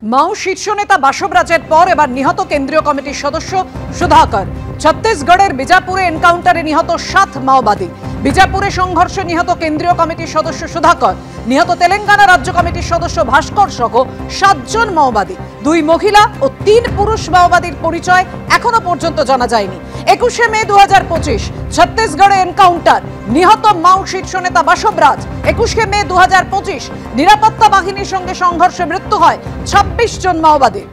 মাও শীর্ষ নেতা বাসবরাজের পর এবার নিহত কেন্দ্রীয় কমিটির সদস্য সুধাকর। ছত্তিশগড়ের বিজাপুরে এনকাউন্টারে নিহত 7 মাওবাদী। বিজাপুরে সংঘর্ষে নিহত কেন্দ্রীয় কমিটির সদস্য সুধাকর, নিহত তেলেঙ্গানা রাজ্য কমিটির সদস্য ভাস্কর সহ 7 জন মাওবাদী। 2 মহিলা ও 3 পুরুষ মাওবাদীর পরিচয় এখনো পর্যন্ত জানা যায়নি। 21শে মে 2025 ছত্তিশগড়ে এনকাউন্টার, নিহত মাও শীর্ষ নেতা বাসবরাজ। 21শে মে 2025 নিরাপত্তা বাহিনীর সঙ্গে সংঘর্ষে মৃত্যু হয় 26 জন মাওবাদী।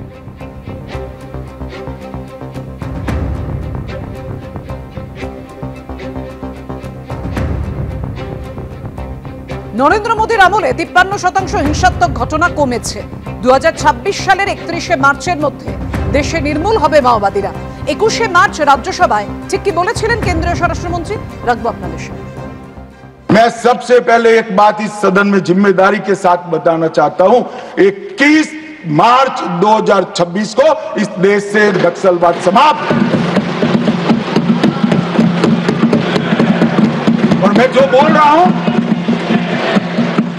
নরেন্দ্র মোদীর আমলে 53% হিংসাত্মক ঘটনা কমেছে। 2026 সালের 31শে মার্চের মধ্যে দেশে নির্মূল হবে মাওবাদীরা। 21শে মার্চ রাজ্যসভায় ঠিক কি বলেছিলেন কেন্দ্রীয় স্বরাষ্ট্রমন্ত্রী, রাখবো আপনাদের সামনে। मैं सबसे पहले एक बात इस सदन में जिम्मेदारी के साथ बताना चाहता हूं, 21 मार्च 2026 को इस देश से नक्सलवाद समाप्त। और मैं जो बोल रहा हूं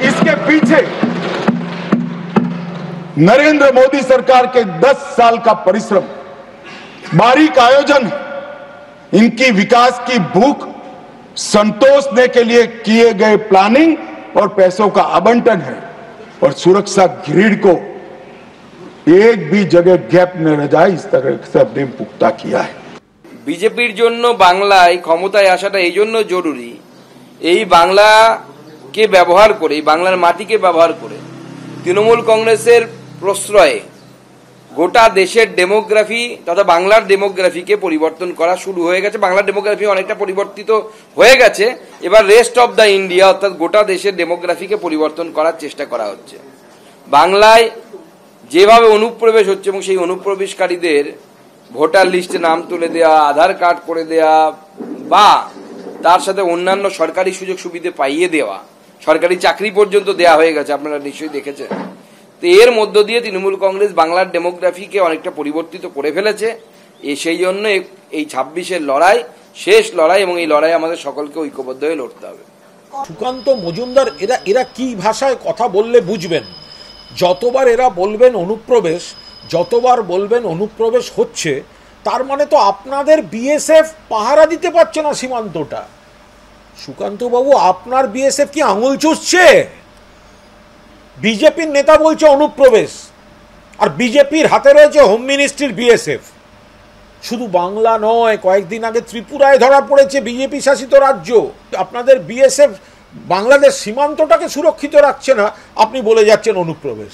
इसके पीछे नरेंद्र मोदी सरकार के 10 साल का परिश्रम, बारीक आयोजन, इनकी विकास की भूख संतोषने के लिए किए गए प्लानिंग और पैसों का आवंटन है। और सुरक्षा ग्रिड को एक भी जगह गैप न रह जाए, इस तरह से हमने पुख्ता किया है। বিজেপির জন্য বাংলায় ক্ষমতায় আসাটা এই জন্য জরুরি, এই বাংলাকে ব্যবহার করে, এই বাংলার মাটিকে ব্যবহার করে তৃণমূল কংগ্রেসের প্রশ্রয়ে গোটা দেশের ডেমোগ্রাফি তথা বাংলার ডেমোগ্রাফিকে পরিবর্তন করা শুরু হয়ে গেছে। বাংলার ডেমোগ্রাফি অনেকটা পরিবর্তিত হয়ে গেছে, এবার রেস্ট অফ দ্য ইন্ডিয়া অর্থাৎ গোটা দেশের ডেমোগ্রাফিকে পরিবর্তন করার চেষ্টা করা হচ্ছে। বাংলায় যেভাবে অনুপ্রবেশ হচ্ছে এবং সেই অনুপ্রবেশকারীদের ভোটার লিস্টে নাম তুলে দেওয়া, আধার কার্ড করে দেওয়া বা তার সাথে অন্যান্য সরকারি সুযোগ সুবিধা পাইয়ে দেওয়া, সরকারি চাকরি পর্যন্ত দেওয়া হয়ে গেছে, আপনারা নিশ্চয়ই দেখেছেন। তো এর মধ্য দিয়ে তৃণমূল কংগ্রেস বাংলার ডেমোগ্রাফিকে অনেকটা পরিবর্তিত করে ফেলেছে। সেই জন্য এই 26-এর লড়াই শেষ লড়াই এবং এই লড়াই আমাদের সকলকে ঐক্যবদ্ধ হয়ে লড়তে হবে। সুকান্ত মজুমদার এরা কি ভাষায় কথা বললে বুঝবেন? যতবার এরা বলবেন অনুপ্রবেশ, যতবার বলবেন অনুপ্রবেশ হচ্ছে, তার মানে তো আপনাদের বিএসএফ পাহারা দিতে পারছে না সীমান্তটা। সুকান্ত বাবু, আপনার বিএসএফ কি আঙুল চুষছে? বিজেপির নেতা বলছে অনুপ্রবেশ, আর বিজেপির হাতে রয়েছে হোম মিনিস্ট্রির বিএসএফ। শুধু বাংলা নয়, কয়েকদিন আগে ত্রিপুরায় ধরা পড়েছে বিজেপি শাসিত রাজ্য। আপনাদের বিএসএফ বাংলাদেশ সীমান্তটাকে সুরক্ষিত রাখছে না, আপনি বলে যাচ্ছেন অনুপ্রবেশ।